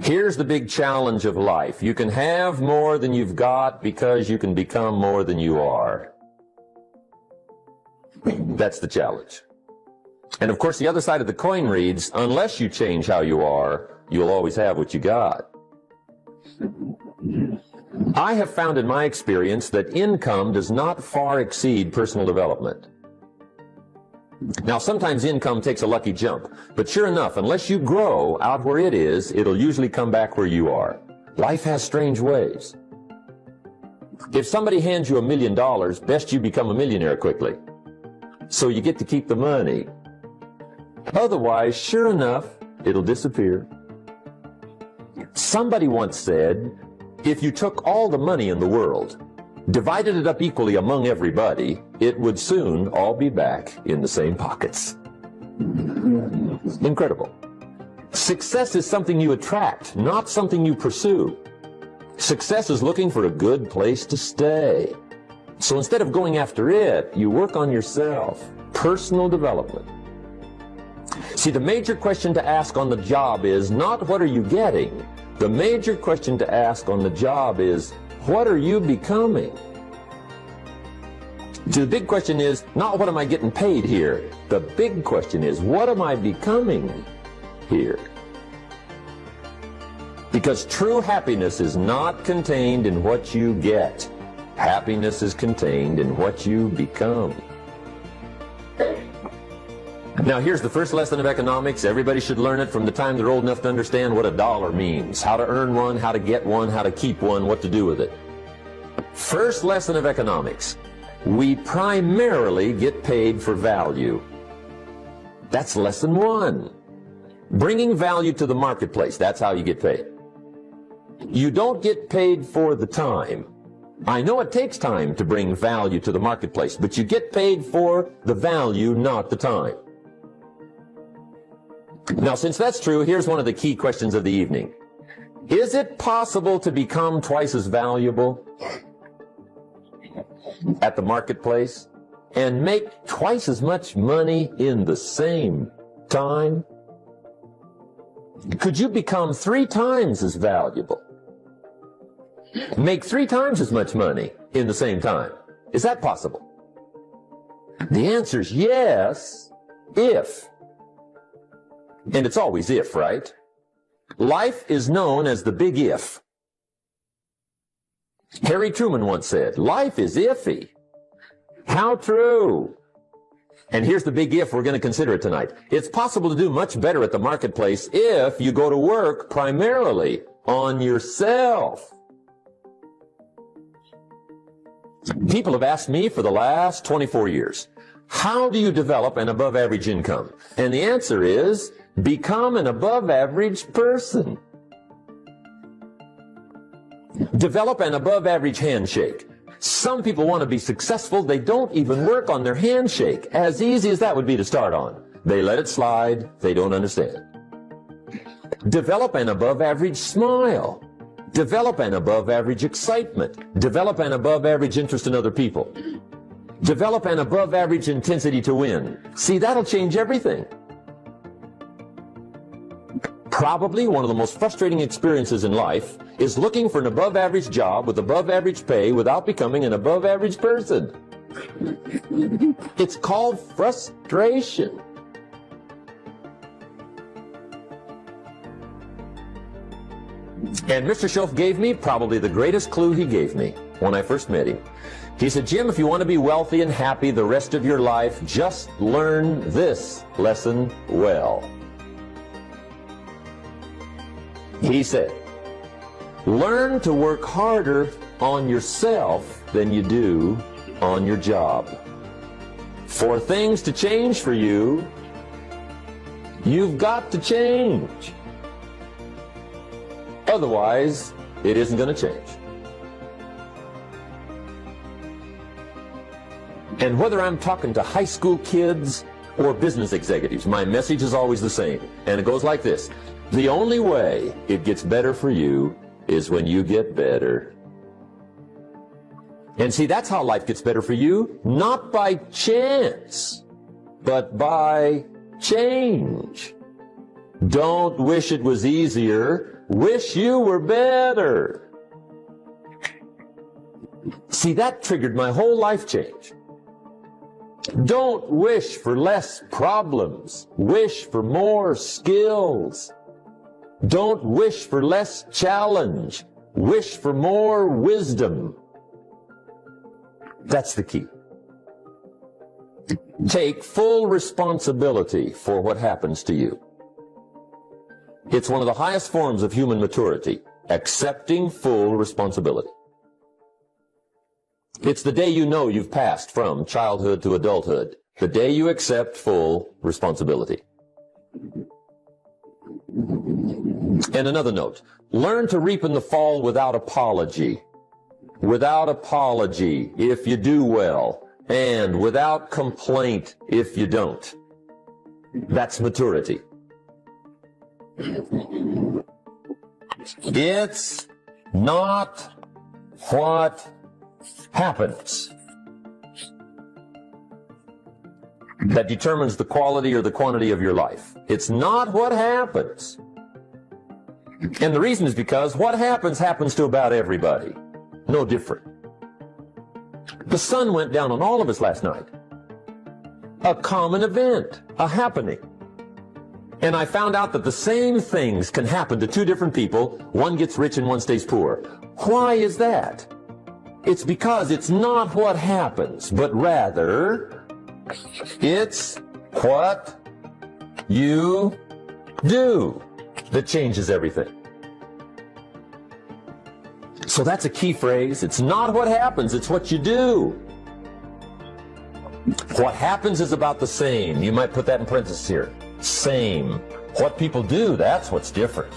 Here's the big challenge of life. You can have more than you've got because you can become more than you are. That's the challenge. And of course, the other side of the coin reads, unless you change how you are, you'll always have what you got. I have found in my experience that income does not far exceed personal development. Now, sometimes income takes a lucky jump, but sure enough, unless you grow out where it is, it'll usually come back where you are. Life has strange ways. If somebody hands you $1 million, best you become a millionaire quickly, so you get to keep the money. Otherwise, sure enough, it'll disappear. Somebody once said, if you took all the money in the world, divided it up equally among everybody, it would soon all be back in the same pockets. Incredible. Success is something you attract, not something you pursue. Success is looking for a good place to stay. So instead of going after it, you work on yourself. Personal development. See, the major question to ask on the job is not what are you getting? The major question to ask on the job is, what are you becoming? So the big question is not what am I getting paid here? The big question is, what am I becoming here? Because true happiness is not contained in what you get. Happiness is contained in what you become. Now here's the first lesson of economics. Everybody should learn it from the time they're old enough to understand what a dollar means, how to earn one, how to get one, how to keep one, what to do with it. First lesson of economics. We primarily get paid for value. That's lesson one. Bringing value to the marketplace, that's how you get paid. You don't get paid for the time. I know it takes time to bring value to the marketplace, but you get paid for the value, not the time. Now, since that's true, here's one of the key questions of the evening. Is it possible to become twice as valuable at the marketplace and make twice as much money in the same time? Could you become 3 times as valuable? Make 3 times as much money in the same time? Is that possible? The answer is yes, if. And it's always if, right? Life is known as the big if. Harry Truman once said, life is iffy. How true. And here's the big if we're going to consider it tonight. It's possible to do much better at the marketplace if you go to work primarily on yourself. People have asked me for the last 24 years, how do you develop an above average income? And the answer is, become an above average person. Develop an above average handshake. Some people want to be successful, they don't even work on their handshake. As easy as that would be to start on. They let it slide, they don't understand. Develop an above average smile. Develop an above average excitement. Develop an above average interest in other people. Develop an above average intensity to win. See, that'll change everything. Probably one of the most frustrating experiences in life is looking for an above average job with above average pay without becoming an above average person. It's called frustration. And Mr. Schoaf gave me probably the greatest clue he gave me when I first met him. He said, Jim, if you want to be wealthy and happy the rest of your life, just learn this lesson well. He said, learn to work harder on yourself than you do on your job. For things to change for you, you've got to change. Otherwise, it isn't going to change. And whether I'm talking to high school kids or business executives, my message is always the same. And it goes like this. The only way it gets better for you is when you get better. And see, that's how life gets better for you, not by chance, but by change. Don't wish it was easier. wish you were better. See, that triggered my whole life change. Don't wish for less problems. Wish for more skills. Don't wish for less challenge. Wish for more wisdom. That's the key. Take full responsibility for what happens to you. It's one of the highest forms of human maturity, accepting full responsibility. It's the day you know you've passed from childhood to adulthood, the day you accept full responsibility. And another note, learn to reap in the fall without apology. Without apology if you do well, and without complaint if you don't. That's maturity. It's not what happens that determines the quality or the quantity of your life. It's not what happens. And the reason is because what happens to about everybody. No different. The sun went down on all of us last night. A common event, a happening. And I found out that the same things can happen to two different people. One gets rich and one stays poor. Why is that? It's because it's not what happens, but rather it's what you do that changes everything. So that's a key phrase. It's not what happens, it's what you do. What happens is about the same. You might put that in parentheses here. Same. What people do, that's what's different.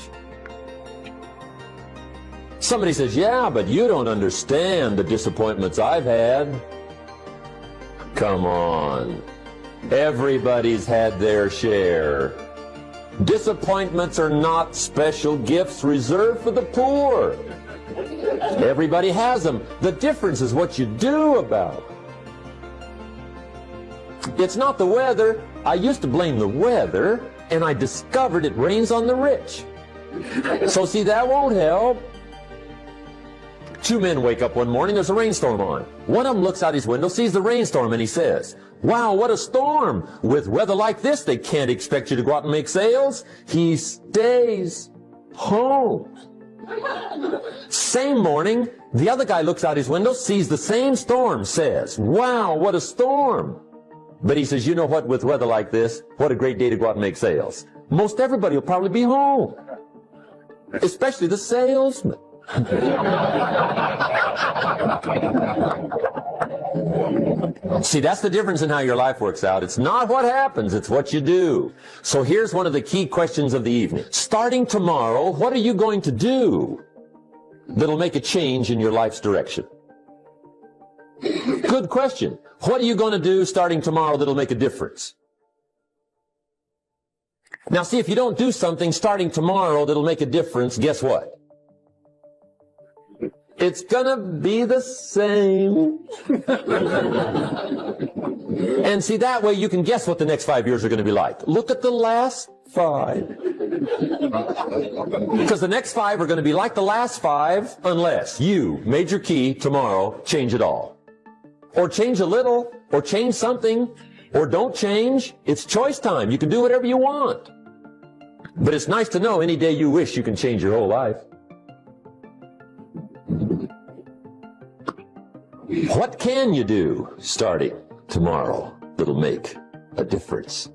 Somebody says, yeah, but you don't understand the disappointments I've had. Come on. Everybody's had their share. Disappointments are not special gifts reserved for the poor. Everybody has them. The difference is what you do about it. It's not the weather. I used to blame the weather, and I discovered it rains on the rich. So see, that won't help. Two men wake up one morning, there's a rainstorm on. One of them looks out his window, sees the rainstorm, and he says, wow, what a storm. With weather like this, they can't expect you to go out and make sales. He stays home. Same morning, the other guy looks out his window, sees the same storm, says, wow, what a storm. But he says, you know what, with weather like this, what a great day to go out and make sales. Most everybody will probably be home, especially the salesman. See, that's the difference in how your life works out. It's not what happens, it's what you do. So here's one of the key questions of the evening. Starting tomorrow, what are you going to do that'll make a change in your life's direction? Good question. What are you going to do starting tomorrow that'll make a difference? Now see, if you don't do something starting tomorrow that'll make a difference, guess what? It's gonna be the same. And see, that way you can guess what the next 5 years are going to be like. Look at the last 5. Because the next 5 are going to be like the last 5 unless you, major key, tomorrow, change it all. Or change a little, or change something, or don't change. It's choice time. You can do whatever you want. But it's nice to know any day you wish you can change your whole life. What can you do starting tomorrow that'll make a difference?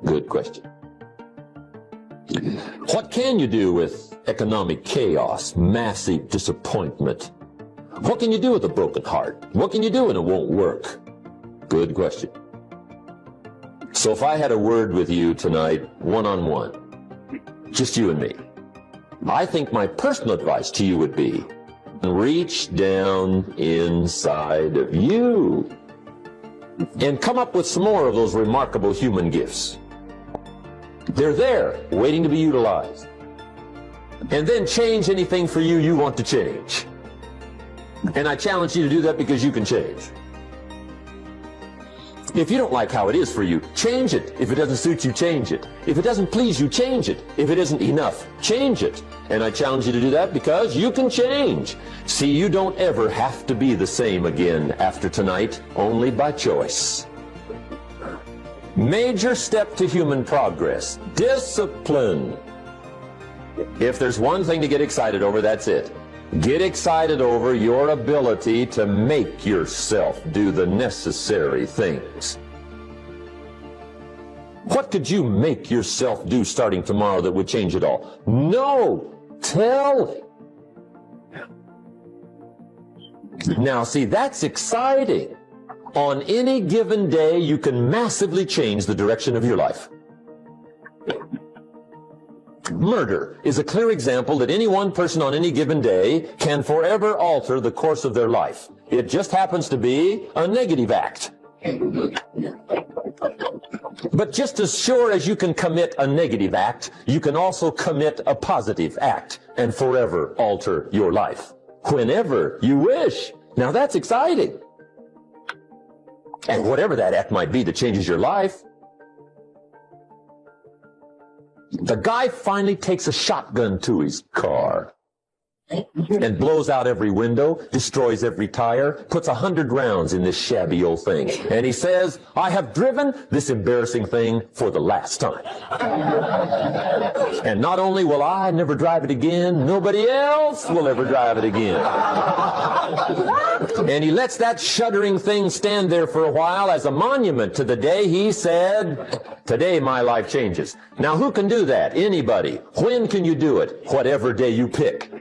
Good question. What can you do with economic chaos, massive disappointment? What can you do with a broken heart? What can you do when it won't work? Good question. So if I had a word with you tonight, one-on-one, just you and me, I think my personal advice to you would be, reach down inside of you and come up with some more of those remarkable human gifts. They're there, waiting to be utilized. And then change anything for you you want to change. And I challenge you to do that because you can change. If you don't like how it is for you, change it. If it doesn't suit you, change it. If it doesn't please you, change it. If it isn't enough, change it. And I challenge you to do that because you can change. See, you don't ever have to be the same again after tonight, only by choice. Major step to human progress: discipline. If there's one thing to get excited over, that's it. Get excited over your ability to make yourself do the necessary things. What could you make yourself do starting tomorrow that would change it all? No! Tell it. Now, see, that's exciting. On any given day, you can massively change the direction of your life. Murder is a clear example that any one person on any given day can forever alter the course of their life. It just happens to be a negative act. But just as sure as you can commit a negative act, you can also commit a positive act and forever alter your life whenever you wish. Now that's exciting. And whatever that act might be that changes your life. The guy finally takes a shotgun to his car and blows out every window, destroys every tire, puts 100 rounds in this shabby old thing. And he says, I have driven this embarrassing thing for the last time. And not only will I never drive it again, nobody else will ever drive it again. And he lets that shuddering thing stand there for a while as a monument to the day he said, today my life changes. Now who can do that? Anybody. When can you do it? Whatever day you pick.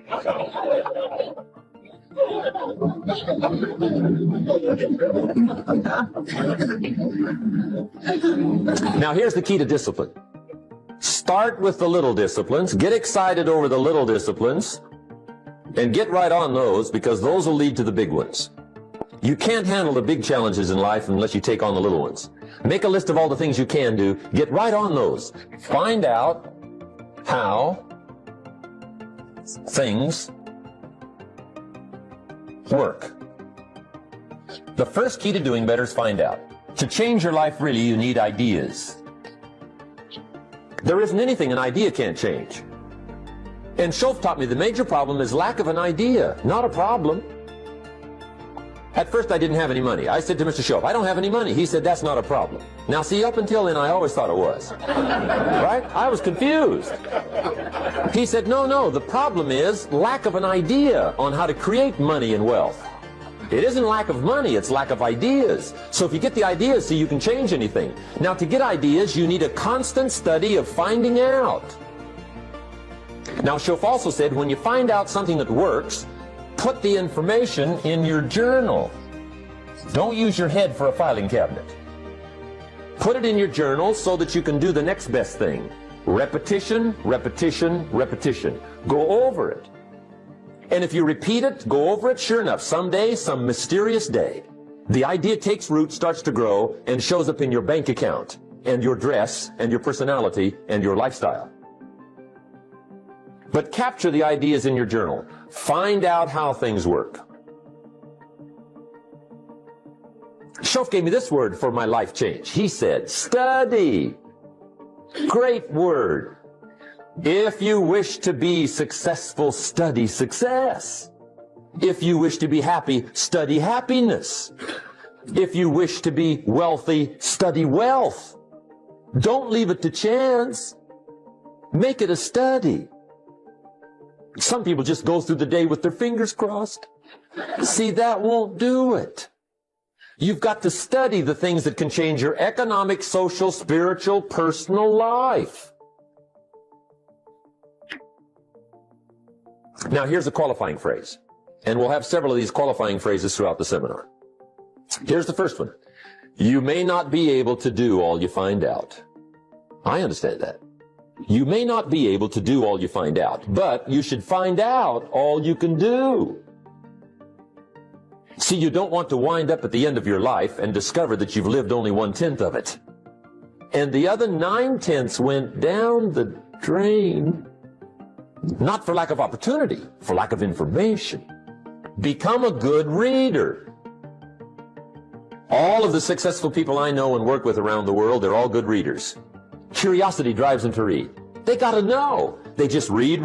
Now here's the key to discipline. Start with the little disciplines, get excited over the little disciplines, and get right on those, because those will lead to the big ones. You can't handle the big challenges in life unless you take on the little ones. Make a list of all the things you can do, get right on those. Find out how things work. The first key to doing better is find out. To change your life, really, you need ideas. There isn't anything an idea can't change. And Schoaf taught me the major problem is lack of an idea, not a problem. At first I didn't have any money. I said to Mr. Schoaf, I don't have any money. He said, that's not a problem. Now see, up until then I always thought it was. Right? I was confused. He said, no, the problem is lack of an idea on how to create money and wealth. It isn't lack of money, it's lack of ideas. So if you get the ideas, see, you can change anything. Now to get ideas, you need a constant study of finding out. Now Schoaf also said, when you find out something that works, put the information in your journal. Don't use your head for a filing cabinet. Put it in your journal so that you can do the next best thing. Repetition, repetition, repetition. Go over it. And if you repeat it, go over it, sure enough, someday, some mysterious day, the idea takes root, starts to grow, and shows up in your bank account, and your dress, and your personality, and your lifestyle. But capture the ideas in your journal. Find out how things work. Schoaf gave me this word for my life change. He said, study. Great word. If you wish to be successful, study success. If you wish to be happy, study happiness. If you wish to be wealthy, study wealth. Don't leave it to chance. Make it a study. Some people just go through the day with their fingers crossed. See, that won't do it. You've got to study the things that can change your economic, social, spiritual, personal life. Now, here's a qualifying phrase. And we'll have several of these qualifying phrases throughout the seminar. Here's the first one. You may not be able to do all you find out. I understand that. You may not be able to do all you find out, but you should find out all you can do. See, you don't want to wind up at the end of your life and discover that you've lived only 1/10 of it. And the other 9/10 went down the drain. Not for lack of opportunity, for lack of information. Become a good reader. All of the successful people I know and work with around the world, they're all good readers. Curiosity drives them to read. They got to know. They just read.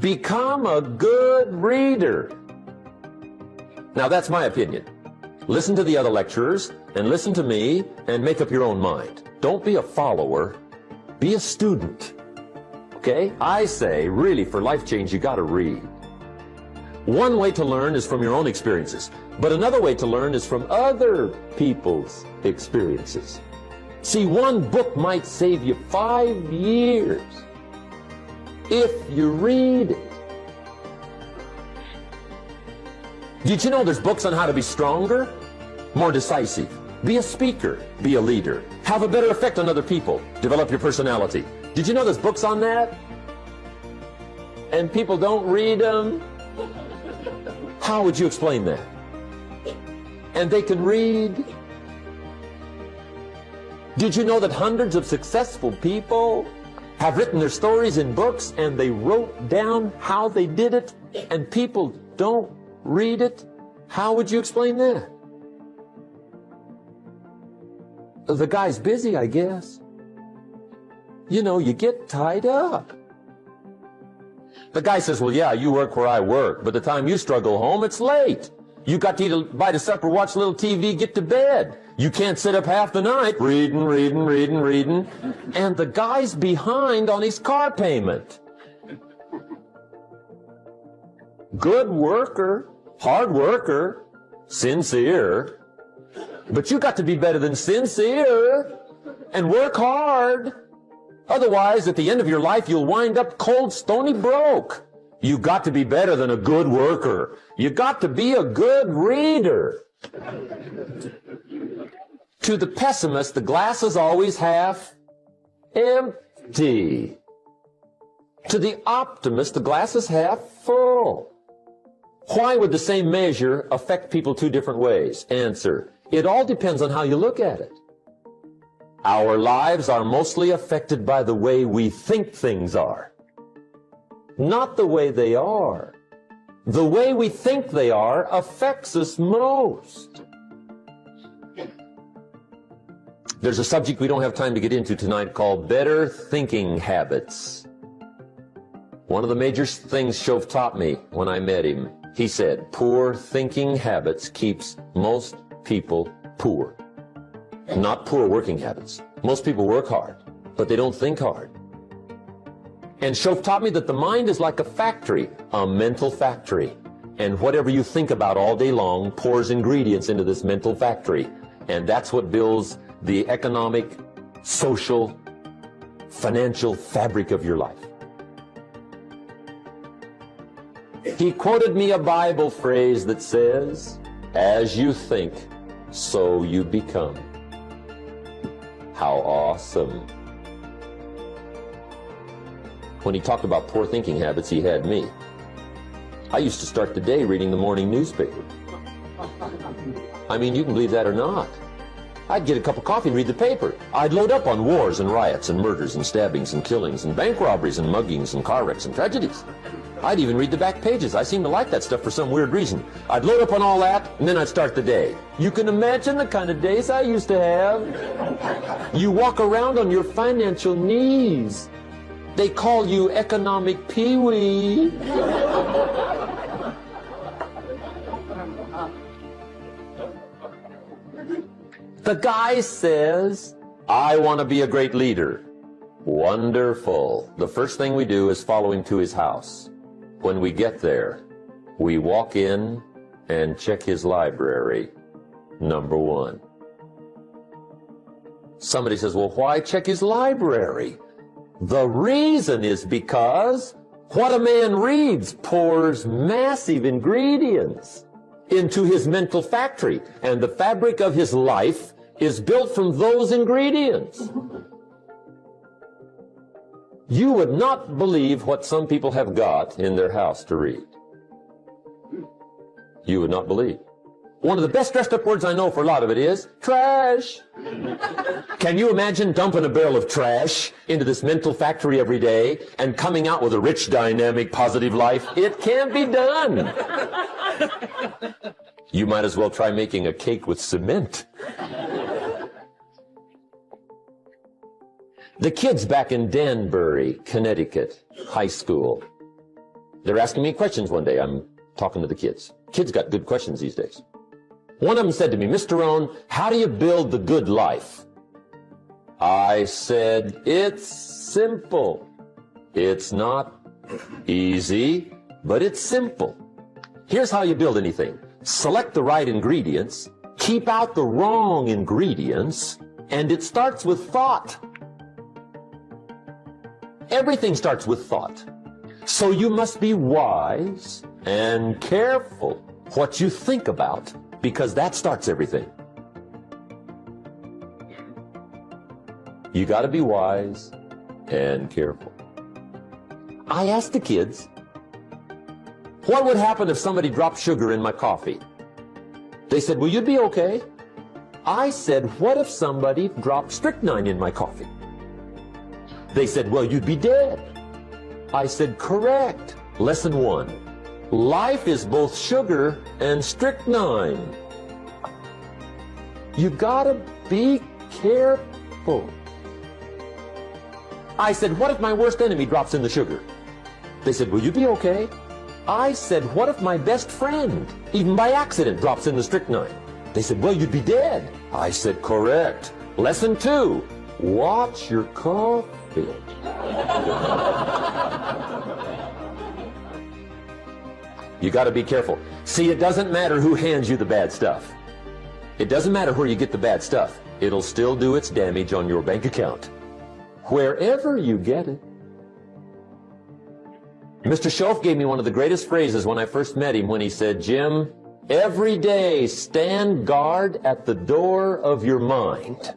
Become a good reader. Now that's my opinion. Listen to the other lecturers and listen to me and make up your own mind. Don't be a follower, be a student. Okay? I say, really, for life change, you got to read. One way to learn is from your own experiences, but another way to learn is from other people's experiences. See, one book might save you 5 years if you read it. Did you know there's books on how to be stronger, more decisive, be a speaker, be a leader, have a better effect on other people, develop your personality? Did you know there's books on that? And people don't read them? How would you explain that? And they can read. Did you know that hundreds of successful people have written their stories in books and they wrote down how they did it and people don't read it? How would you explain that? The guy's busy, I guess. You know, you get tied up. The guy says, well, yeah, you work where I work, but the time you struggle home, it's late. You got to eat a bite of supper, watch a little TV, get to bed. You can't sit up half the night reading. And the guy's behind on his car payment. Good worker, hard worker, sincere. But you got to be better than sincere and work hard. Otherwise, at the end of your life, you'll wind up cold, stony broke. You got to be better than a good worker. You got to be a good reader. To the pessimist, the glass is always half empty. To the optimist, the glass is half full. Why would the same measure affect people two different ways? Answer: it all depends on how you look at it. Our lives are mostly affected by the way we think things are, not the way they are. The way we think they are affects us most. There's a subject we don't have time to get into tonight called better thinking habits. One of the major things Shove taught me when I met him, he said, poor thinking habits keeps most people poor. Not poor working habits. Most people work hard, but they don't think hard. And Shove taught me that the mind is like a factory, a mental factory. And whatever you think about all day long pours ingredients into this mental factory. And that's what builds the economic, social, financial fabric of your life. He quoted me a Bible phrase that says, as you think, so you become. How awesome. When he talked about poor thinking habits, he had me. I used to start the day reading the morning newspaper. I mean, you can believe that or not. I'd get a cup of coffee and read the paper. I'd load up on wars and riots and murders and stabbings and killings and bank robberies and muggings and car wrecks and tragedies. I'd even read the back pages. I seem to like that stuff for some weird reason. I'd load up on all that, and then I'd start the day. You can imagine the kind of days I used to have. You walk around on your financial knees. They call you economic peewee. The guy says, I want to be a great leader. Wonderful. The first thing we do is follow him to his house. When we get there, we walk in and check his library. Number one. Somebody says, well, why check his library? The reason is because what a man reads pours massive ingredients into his mental factory, and the fabric of his life is built from those ingredients. You would not believe what some people have got in their house to read. You would not believe. One of the best dressed up words I know for a lot of it is trash. Can you imagine dumping a barrel of trash into this mental factory every day and coming out with a rich, dynamic, positive life? It can't be done. You might as well try making a cake with cement. The kids back in Danbury, Connecticut, high school, they're asking me questions one day. I'm talking to the kids. Kids got good questions these days. One of them said to me, Mr. Rohn, how do you build the good life? I said, it's simple. It's not easy, but it's simple. Here's how you build anything. Select the right ingredients, keep out the wrong ingredients, and it starts with thought. Everything starts with thought. So you must be wise and careful what you think about, because that starts everything. You got to be wise and careful. I asked the kids, what would happen if somebody dropped sugar in my coffee? They said, well, you'd be okay. I said, what if somebody dropped strychnine in my coffee? They said, well, you'd be dead. I said, correct. Lesson 1. Life is both sugar and strychnine. You gotta be careful. I said, what if my worst enemy drops in the sugar? They said, will you be okay? I said, what if my best friend, even by accident, drops in the strychnine? They said, well, you'd be dead. I said, correct. Lesson 2, watch your coffee. You got to be careful. See, it doesn't matter who hands you the bad stuff. It doesn't matter where you get the bad stuff. It'll still do its damage on your bank account, wherever you get it. Mr. Schoaf gave me one of the greatest phrases when I first met him when he said, Jim, every day stand guard at the door of your mind.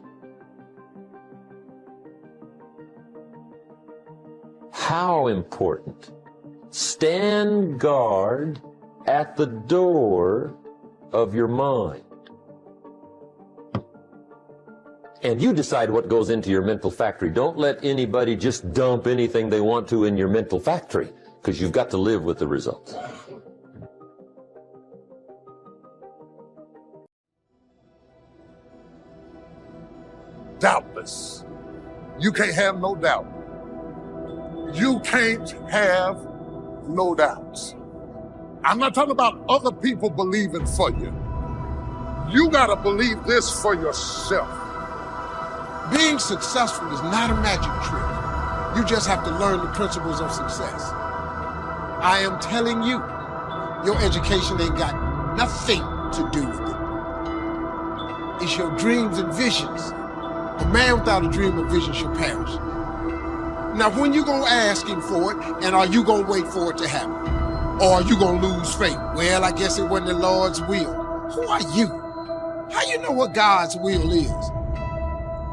How important. Stand guard at the door of your mind. And you decide what goes into your mental factory. Don't let anybody just dump anything they want to in your mental factory, because you've got to live with the results. Doubtless. You can't have no doubt. You can't have no doubts. I'm not talking about other people believing for you. You got to believe this for yourself. Being successful is not a magic trick. You just have to learn the principles of success. I am telling you, your education ain't got nothing to do with it. It's your dreams and visions. A man without a dream or vision shall perish. Now, when you gonna ask him for it, and are you gonna wait for it to happen? Or are you gonna lose faith? Well, I guess it wasn't the Lord's will. Who are you? How you know what God's will is?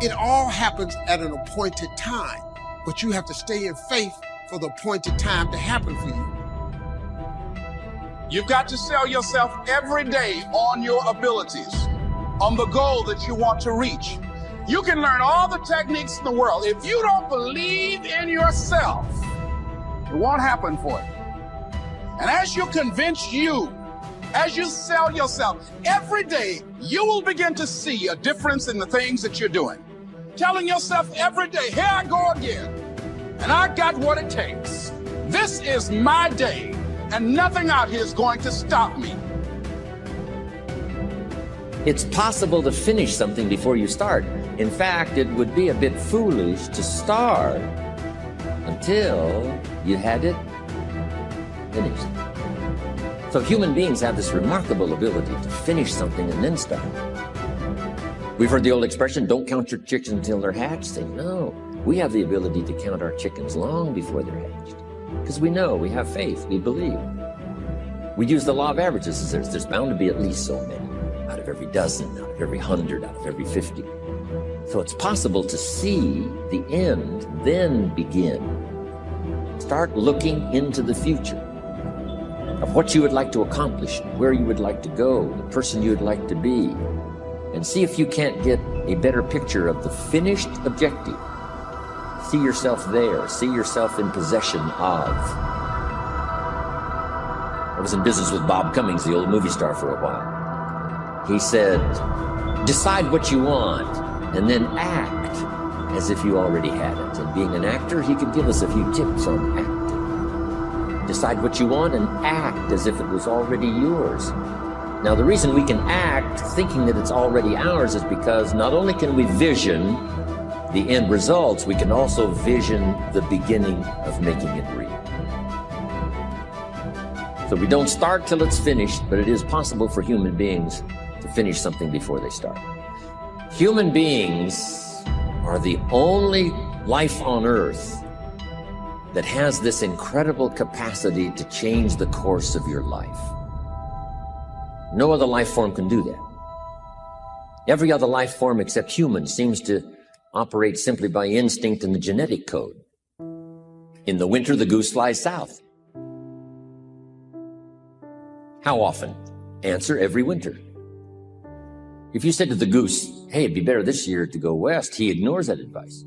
It all happens at an appointed time, but you have to stay in faith for the appointed time to happen for you. You've got to sell yourself every day on your abilities, on the goal that you want to reach. You can learn all the techniques in the world. If you don't believe in yourself, it won't happen for you. And as you convince you, as you sell yourself, every day you will begin to see a difference in the things that you're doing. Telling yourself every day, here I go again, and I got what it takes. This is my day, and nothing out here is going to stop me. It's possible to finish something before you start. In fact, it would be a bit foolish to start until you had it finished. So human beings have this remarkable ability to finish something and then start. We've heard the old expression, don't count your chickens until they're hatched. Say, no, we have the ability to count our chickens long before they're hatched. Because we know, we have faith, we believe. We use the law of averages. There's bound to be at least so many. Out of every dozen, out of every 100, out of every 50. So it's possible to see the end, then begin. Start looking into the future. of what you would like to accomplish, where you would like to go, the person you would like to be, and see if you can't get a better picture of the finished objective. See yourself there. See yourself in possession of. I was in business with Bob Cummings, the old movie star, for a while. He said, decide what you want and then act as if you already had it. And being an actor, he could give us a few tips on acting. Decide what you want and act as if it was already yours. Now, the reason we can act thinking that it's already ours is because not only can we vision the end results, we can also vision the beginning of making it real. So we don't start till it's finished, but it is possible for human beings to finish something before they start. Human beings are the only life on earth that has this incredible capacity to change the course of your life. No other life form can do that. Every other life form except humans seems to operate simply by instinct and the genetic code. In the winter, the goose flies south. How often? Answer, every winter. If you said to the goose, hey, it'd be better this year to go west, he ignores that advice.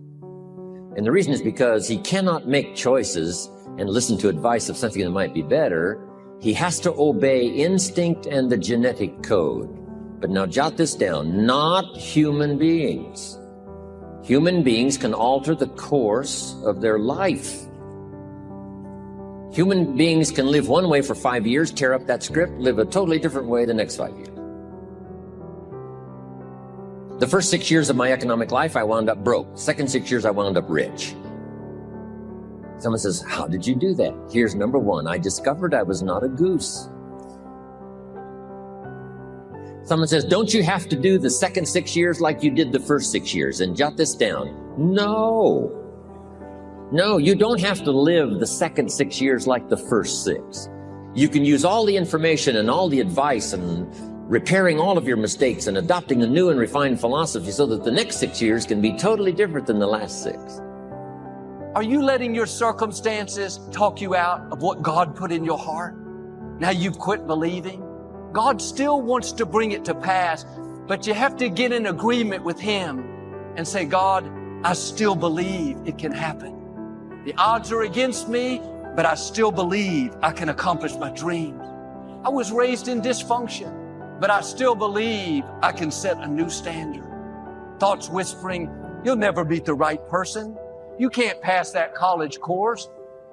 And the reason is because he cannot make choices and listen to advice of something that might be better. He has to obey instinct and the genetic code. But now jot this down, not human beings. Human beings can alter the course of their life. Human beings can live one way for 5 years, tear up that script, live a totally different way the next 5 years. The first 6 years of my economic life, I wound up broke. Second 6 years, I wound up rich. Someone says, how did you do that? Here's number one. I discovered I was not a goose. Someone says, don't you have to do the second 6 years like you did the first 6 years? And jot this down. No. No, you don't have to live the second 6 years like the first 6. You can use all the information and all the advice and repairing all of your mistakes and adopting a new and refined philosophy so that the next 6 years can be totally different than the last 6. Are you letting your circumstances talk you out of what God put in your heart? Now you've quit believing? God still wants to bring it to pass, but you have to get in agreement with Him and say, God, I still believe it can happen. The odds are against me, but I still believe I can accomplish my dreams. I was raised in dysfunction, but I still believe I can set a new standard. Thoughts whispering, you'll never beat the right person. You can't pass that college course.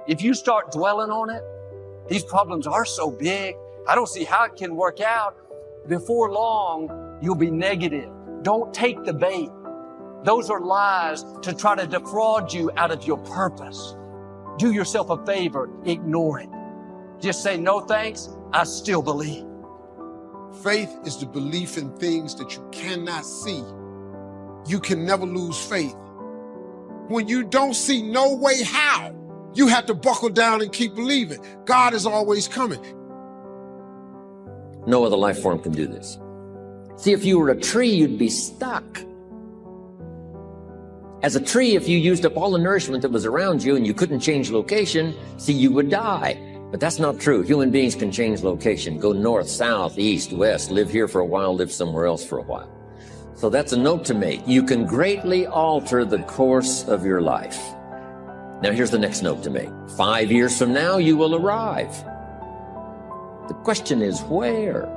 If you start dwelling on it, these problems are so big, I don't see how it can work out. Before long, you'll be negative. Don't take the bait. Those are lies to try to defraud you out of your purpose. Do yourself a favor, ignore it. Just say, no thanks, I still believe. Faith is the belief in things that you cannot see. You can never lose faith. When you don't see no way how, you have to buckle down and keep believing. God is always coming. No other life form can do this. See, if you were a tree, you'd be stuck. As a tree, if you used up all the nourishment that was around you and you couldn't change location, see, you would die. But that's not true. Human beings can change location, go north, south, east, west, live here for a while, live somewhere else for a while. So that's a note to make. You can greatly alter the course of your life. Now here's the next note to make. 5 years from now, you will arrive. The question is where?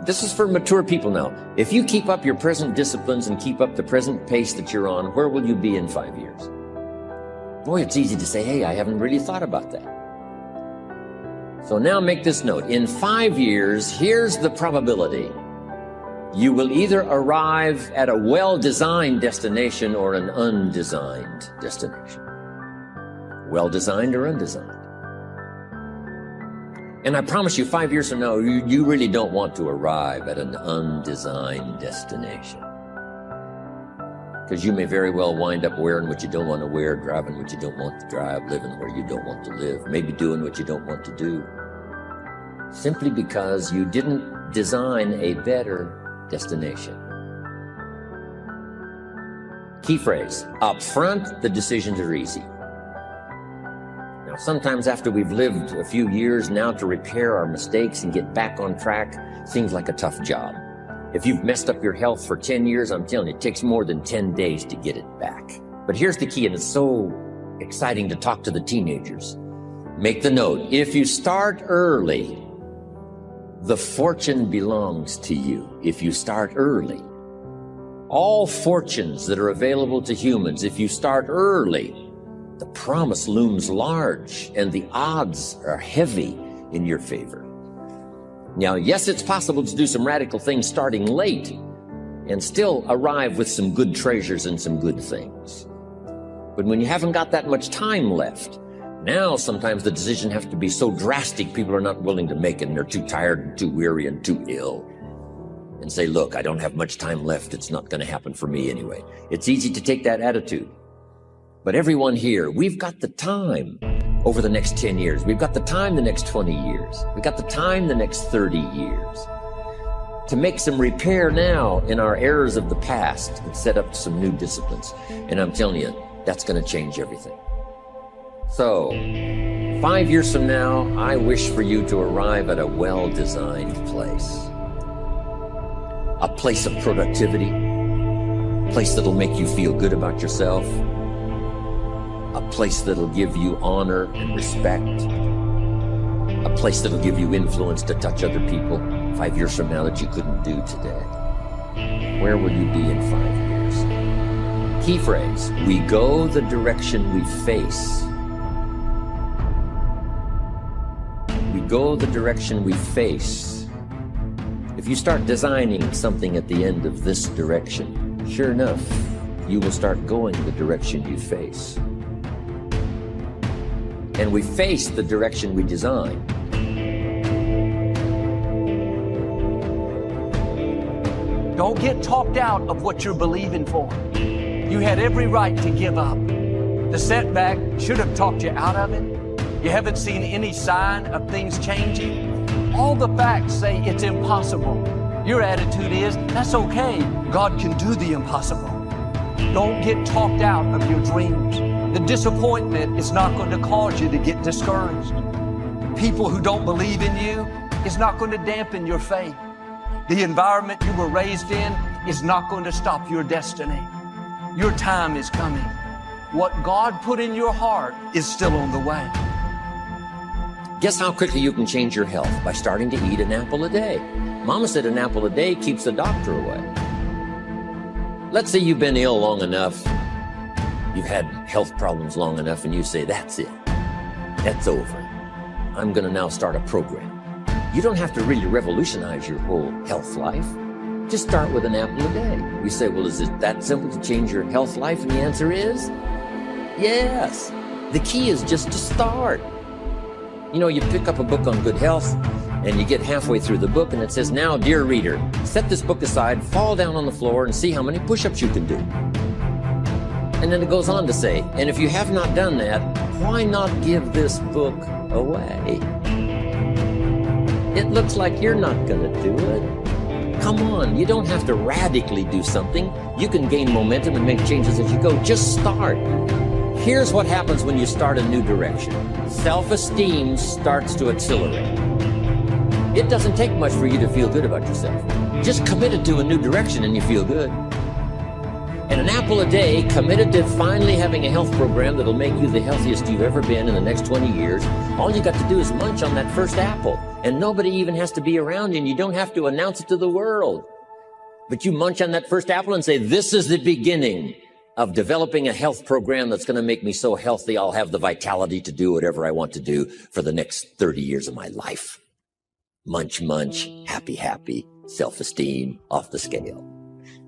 This is for mature people now. If you keep up your present disciplines and keep up the present pace that you're on, where will you be in 5 years? Boy, it's easy to say, hey, I haven't really thought about that. So now make this note. In 5 years, here's the probability. You will either arrive at a well-designed destination or an undesigned destination. Well-designed or undesigned. And I promise you, 5 years from now, you really don't want to arrive at an undesigned destination. Because you may very well wind up wearing what you don't want to wear, driving what you don't want to drive, living where you don't want to live, maybe doing what you don't want to do. Simply because you didn't design a better destination. Key phrase, up front, the decisions are easy. Sometimes after we've lived a few years now, to repair our mistakes and get back on track seems like a tough job. If you've messed up your health for 10 years, I'm telling you, it takes more than 10 days to get it back. But here's the key, and it's so exciting to talk to the teenagers. Make the note. If you start early, the fortune belongs to you. If you start early. All fortunes that are available to humans, if you start early, the promise looms large and the odds are heavy in your favor. Now, yes, it's possible to do some radical things starting late and still arrive with some good treasures and some good things. But when you haven't got that much time left, now sometimes the decision has to be so drastic, people are not willing to make it and they're too tired and too weary and too ill. And say, look, I don't have much time left. It's not going to happen for me anyway. It's easy to take that attitude. But everyone here, we've got the time over the next 10 years. We've got the time the next 20 years. We've got the time the next 30 years to make some repair now in our errors of the past and set up some new disciplines. And I'm telling you, that's going to change everything. So, 5 years from now, I wish for you to arrive at a well-designed place. A place of productivity, a place that'll make you feel good about yourself, a place that'll give you honor and respect, a place that'll give you influence to touch other people 5 years from now that you couldn't do today. Where will you be in 5 years? Key phrase, we go the direction we face. We go the direction we face. If you start designing something at the end of this direction, sure enough, you will start going the direction you face. And we face the direction we design. Don't get talked out of what you're believing for. You had every right to give up. The setback should have talked you out of it. You haven't seen any sign of things changing. All the facts say it's impossible. Your attitude is, that's okay. God can do the impossible. Don't get talked out of your dreams. The disappointment is not going to cause you to get discouraged. People who don't believe in you is not going to dampen your faith. The environment you were raised in is not going to stop your destiny. Your time is coming. What God put in your heart is still on the way. Guess how quickly you can change your health? By starting to eat an apple a day. Mama said an apple a day keeps the doctor away. Let's say you've been ill long enough, you've had health problems long enough, and you say, that's it. That's over. I'm going to now start a program. You don't have to really revolutionize your whole health life. Just start with an apple a day. You say, well, is it that simple to change your health life? And the answer is, yes. The key is just to start. You know, you pick up a book on good health and you get halfway through the book and it says, now, dear reader, set this book aside, fall down on the floor and see how many push-ups you can do. And then it goes on to say, and if you have not done that, why not give this book away? It looks like you're not going to do it. Come on, you don't have to radically do something. You can gain momentum and make changes as you go. Just start. Here's what happens when you start a new direction. Self-esteem starts to accelerate. It doesn't take much for you to feel good about yourself. Just committed to a new direction and you feel good. And an apple a day, committed to finally having a health program that'll make you the healthiest you've ever been in the next 20 years. All you got to do is munch on that first apple. And nobody even has to be around you and you don't have to announce it to the world. But you munch on that first apple and say, this is the beginning of developing a health program that's going to make me so healthy I'll have the vitality to do whatever I want to do for the next 30 years of my life. Munch, munch, happy, happy, self-esteem off the scale.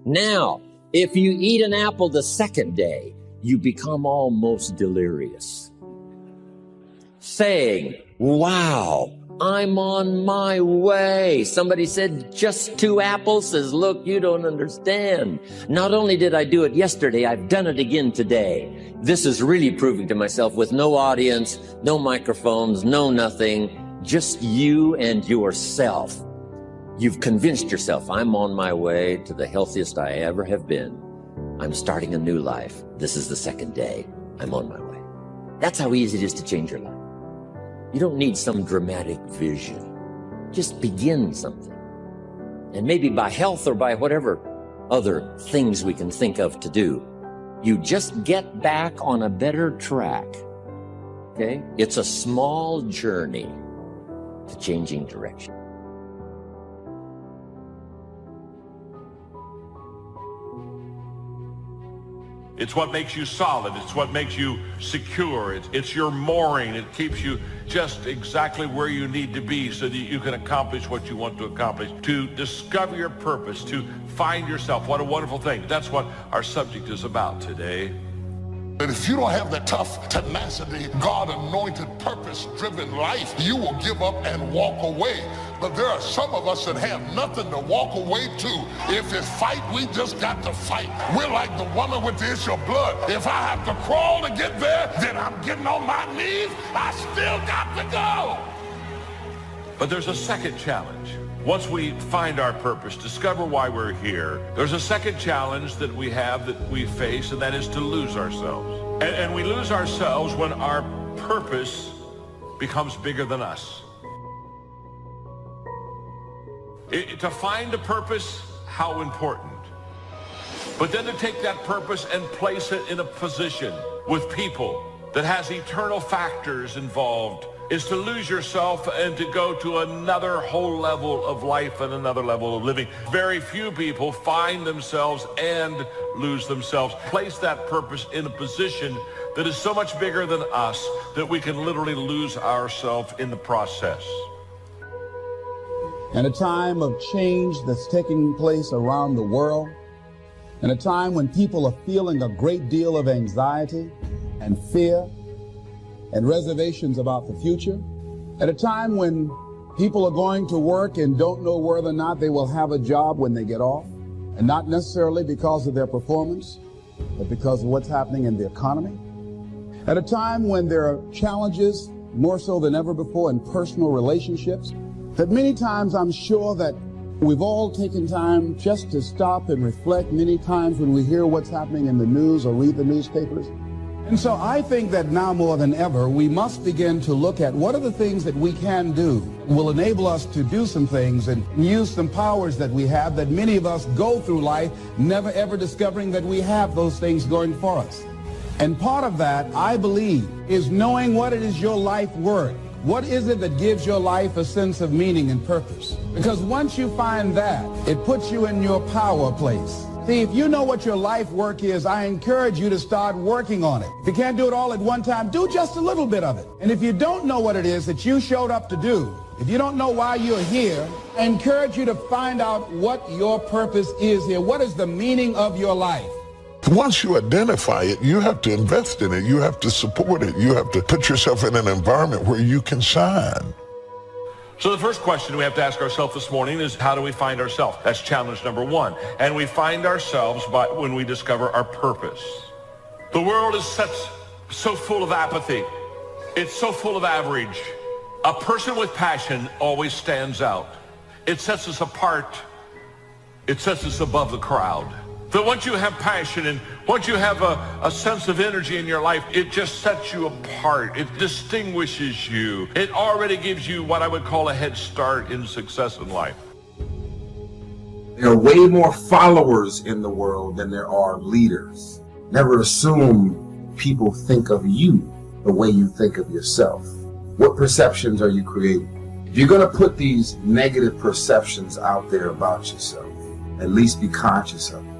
Now, if you eat an apple the second day, you become almost delirious, saying, wow, I'm on my way. Somebody said, just 2 apples. Says, look, you don't understand. Not only did I do it yesterday, I've done it again today. This is really proving to myself with no audience, no microphones, no nothing, just you and yourself. You've convinced yourself, I'm on my way to the healthiest I ever have been. I'm starting a new life. This is the second day. I'm on my way. That's how easy it is to change your life. You don't need some dramatic vision. Just begin something. And maybe by health or by whatever other things we can think of to do, you just get back on a better track. Okay? It's a small journey to changing direction. It's what makes you solid. It's what makes you secure. It's your mooring. It keeps you just exactly where you need to be so that you can accomplish what you want to accomplish. To discover your purpose, to find yourself. What a wonderful thing. That's what our subject is about today. And if you don't have that tough tenacity, God-anointed, purpose-driven life, you will give up and walk away. But there are some of us that have nothing to walk away to. If it's fight, we just got to fight. We're like the woman with the issue of blood. If I have to crawl to get there, then I'm getting on my knees. I still got to go. But there's a second challenge. Once we find our purpose, discover why we're here, there's a second challenge that we have, that we face, and that is to lose ourselves. And we lose ourselves when our purpose becomes bigger than us. To find a purpose, how important. But then to take that purpose and place it in a position with people that has eternal factors involved is to lose yourself and to go to another whole level of life and another level of living. Very few people find themselves and lose themselves. Place that purpose in a position that is so much bigger than us that we can literally lose ourselves in the process. In a time of change that's taking place around the world, in a time when people are feeling a great deal of anxiety and fear and reservations about the future, at a time when people are going to work and don't know whether or not they will have a job when they get off, and not necessarily because of their performance, but because of what's happening in the economy, at a time when there are challenges more so than ever before in personal relationships, that many times I'm sure that we've all taken time just to stop and reflect many times when we hear what's happening in the news or read the newspapers. And so I think that now more than ever, we must begin to look at what are the things that we can do will enable us to do some things and use some powers that we have that many of us go through life never ever discovering that we have those things going for us. And part of that, I believe, is knowing what it is your life worth. What is it that gives your life a sense of meaning and purpose? Because once you find that, it puts you in your power place. See, if you know what your life work is, I encourage you to start working on it. If you can't do it all at one time, do just a little bit of it. And if you don't know what it is that you showed up to do, if you don't know why you're here, I encourage you to find out what your purpose is here. What is the meaning of your life? Once you identify it, you have to invest in it. You have to support it. You have to put yourself in an environment where you can shine. So the first question we have to ask ourselves this morning is, how do we find ourselves? That's challenge number one. And we find ourselves when we discover our purpose. The world is so full of apathy. It's so full of average. A person with passion always stands out. It sets us apart. It sets us above the crowd. That once you have passion and once you have a sense of energy in your life, it just sets you apart. It distinguishes you. It already gives you what I would call a head start in success in life. There are way more followers in the world than there are leaders. Never assume people think of you the way you think of yourself. What perceptions are you creating? If you're going to put these negative perceptions out there about yourself, at least be conscious of it.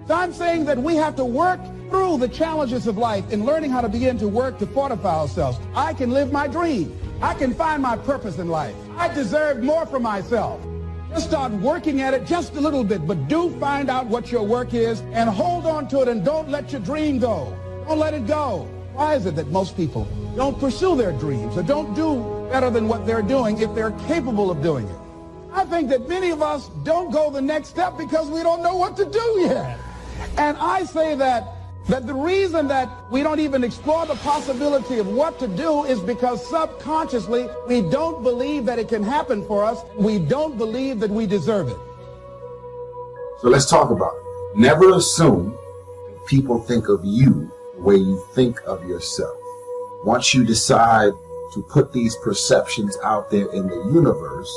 So I'm saying that we have to work through the challenges of life in learning how to begin to work to fortify ourselves. I can live my dream. I can find my purpose in life. I deserve more for myself. Just start working at it just a little bit, but do find out what your work is and hold on to it and don't let your dream go. Don't let it go. Why is it that most people don't pursue their dreams or don't do better than what they're doing if they're capable of doing it? I think that many of us don't go the next step because we don't know what to do yet. And I say that the reason that we don't even explore the possibility of what to do is because subconsciously we don't believe that it can happen for us. We don't believe that we deserve it. So let's talk about it. Never assume people think of you the way you think of yourself. Once you decide to put these perceptions out there in the universe,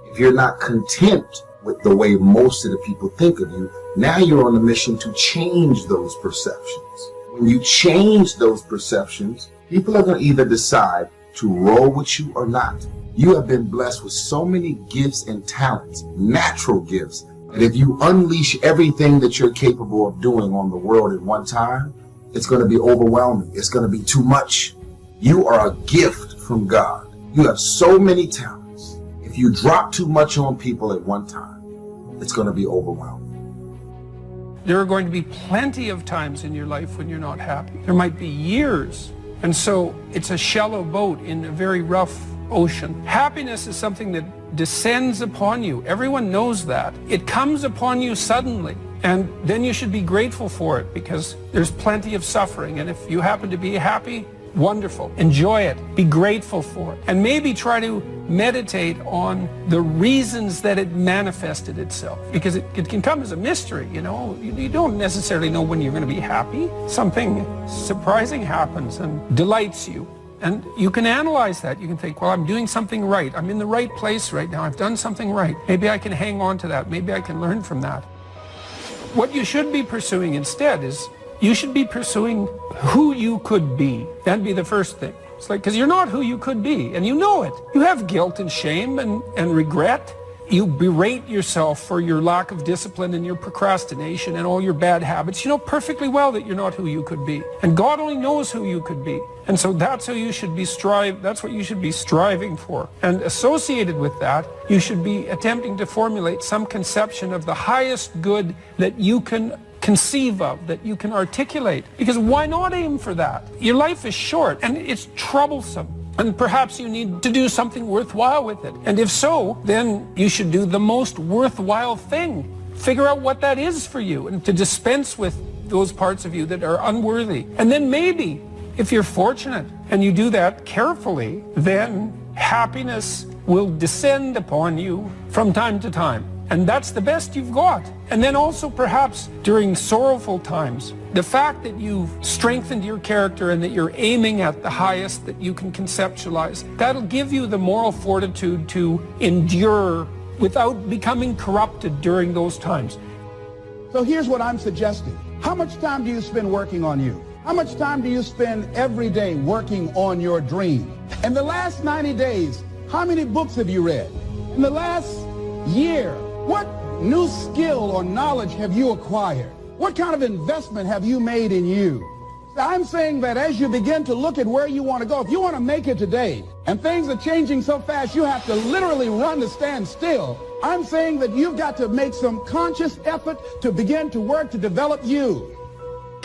if you're not content with the way most of the people think of you, now you're on a mission to change those perceptions. When you change those perceptions, people are going to either decide to roll with you or not. You have been blessed with so many gifts and talents, natural gifts, that if you unleash everything that you're capable of doing on the world at one time, it's going to be overwhelming. It's going to be too much. You are a gift from God. You have so many talents. If you drop too much on people at one time, it's going to be overwhelming. There are going to be plenty of times in your life when you're not happy. There might be years. And so it's a shallow boat in a very rough ocean. Happiness is something that descends upon you. Everyone knows that. It comes upon you suddenly. And then you should be grateful for it because there's plenty of suffering. And if you happen to be happy, wonderful. Enjoy it. Be grateful for it. And maybe try to meditate on the reasons that it manifested itself. Because it can come as a mystery, you know. You don't necessarily know when you're going to be happy. Something surprising happens and delights you. And you can analyze that. You can think, well, I'm doing something right. I'm in the right place right now. I've done something right. Maybe I can hang on to that. Maybe I can learn from that. What you should be pursuing instead is you should be pursuing who you could be. That'd be the first thing. It's like, because you're not who you could be, and you know it. You have guilt and shame and regret. You berate yourself for your lack of discipline and your procrastination and all your bad habits. You know perfectly well that you're not who you could be. And God only knows who you could be. And so that's who you should be that's what you should be striving for. And associated with that, you should be attempting to formulate some conception of the highest good that you can conceive of, that you can articulate. Because why not aim for that? Your life is short and it's troublesome. And perhaps you need to do something worthwhile with it. And if so, then you should do the most worthwhile thing. Figure out what that is for you and to dispense with those parts of you that are unworthy. And then maybe, if you're fortunate and you do that carefully, then happiness will descend upon you from time to time. And that's the best you've got. And then also perhaps during sorrowful times, the fact that you've strengthened your character and that you're aiming at the highest that you can conceptualize, that'll give you the moral fortitude to endure without becoming corrupted during those times. So here's what I'm suggesting. How much time do you spend working on you? How much time do you spend every day working on your dream? In the last 90 days, how many books have you read? In the last year, what new skill or knowledge have you acquired? What kind of investment have you made in you? I'm saying that as you begin to look at where you want to go, if you want to make it today, and things are changing so fast you have to literally run to stand still, I'm saying that you've got to make some conscious effort to begin to work to develop you.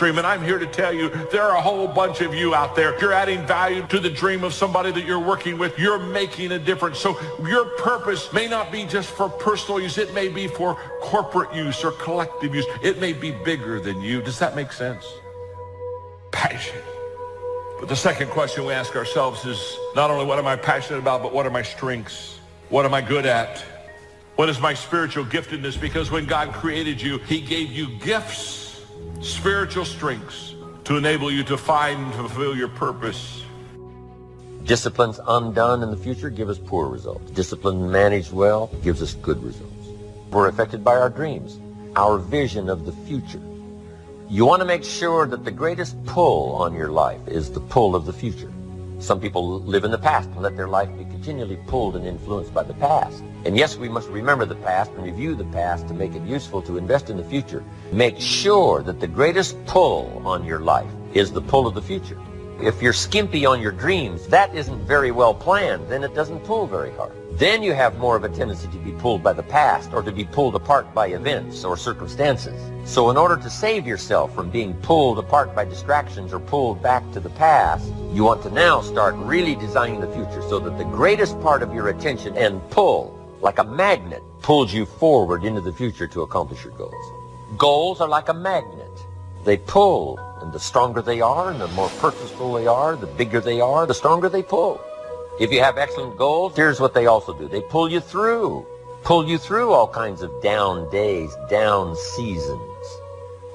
And I'm here to tell you, there are a whole bunch of you out there. You're adding value to the dream of somebody that you're working with. You're making a difference. So your purpose may not be just for personal use. It may be for corporate use or collective use. It may be bigger than you. Does that make sense? Passion. But the second question we ask ourselves is not only what am I passionate about, but what are my strengths? What am I good at? What is my spiritual giftedness? Because when God created you, he gave you gifts, spiritual strengths to enable you to find and fulfill your purpose. Disciplines undone in the future give us poor results. Discipline managed well gives us good results. We're affected by our dreams, our vision of the future. You want to make sure that the greatest pull on your life is the pull of the future. Some people live in the past and let their life be continually pulled and influenced by the past. And yes, we must remember the past and review the past to make it useful to invest in the future. Make sure that the greatest pull on your life is the pull of the future. If you're skimpy on your dreams, that isn't very well planned, then it doesn't pull very hard. Then you have more of a tendency to be pulled by the past or to be pulled apart by events or circumstances. So in order to save yourself from being pulled apart by distractions or pulled back to the past, you want to now start really designing the future so that the greatest part of your attention and pull, like a magnet, pulls you forward into the future to accomplish your goals. Goals are like a magnet. They pull, and the stronger they are and the more purposeful they are, the bigger they are, the stronger they pull. If you have excellent goals, here's what they also do. They pull you through all kinds of down days, down seasons.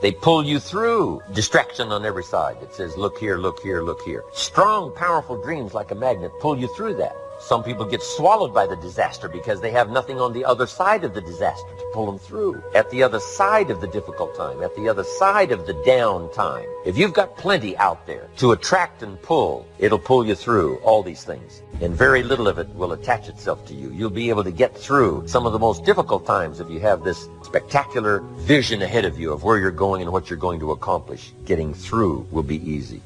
They pull you through distraction on every side. It says, look here, look here, look here. Strong, powerful dreams like a magnet pull you through that. Some people get swallowed by the disaster because they have nothing on the other side of the disaster to pull them through. At the other side of the difficult time, at the other side of the down time. If you've got plenty out there to attract and pull, it'll pull you through all these things. And very little of it will attach itself to you. You'll be able to get through some of the most difficult times if you have this spectacular vision ahead of you of where you're going and what you're going to accomplish. Getting through will be easy.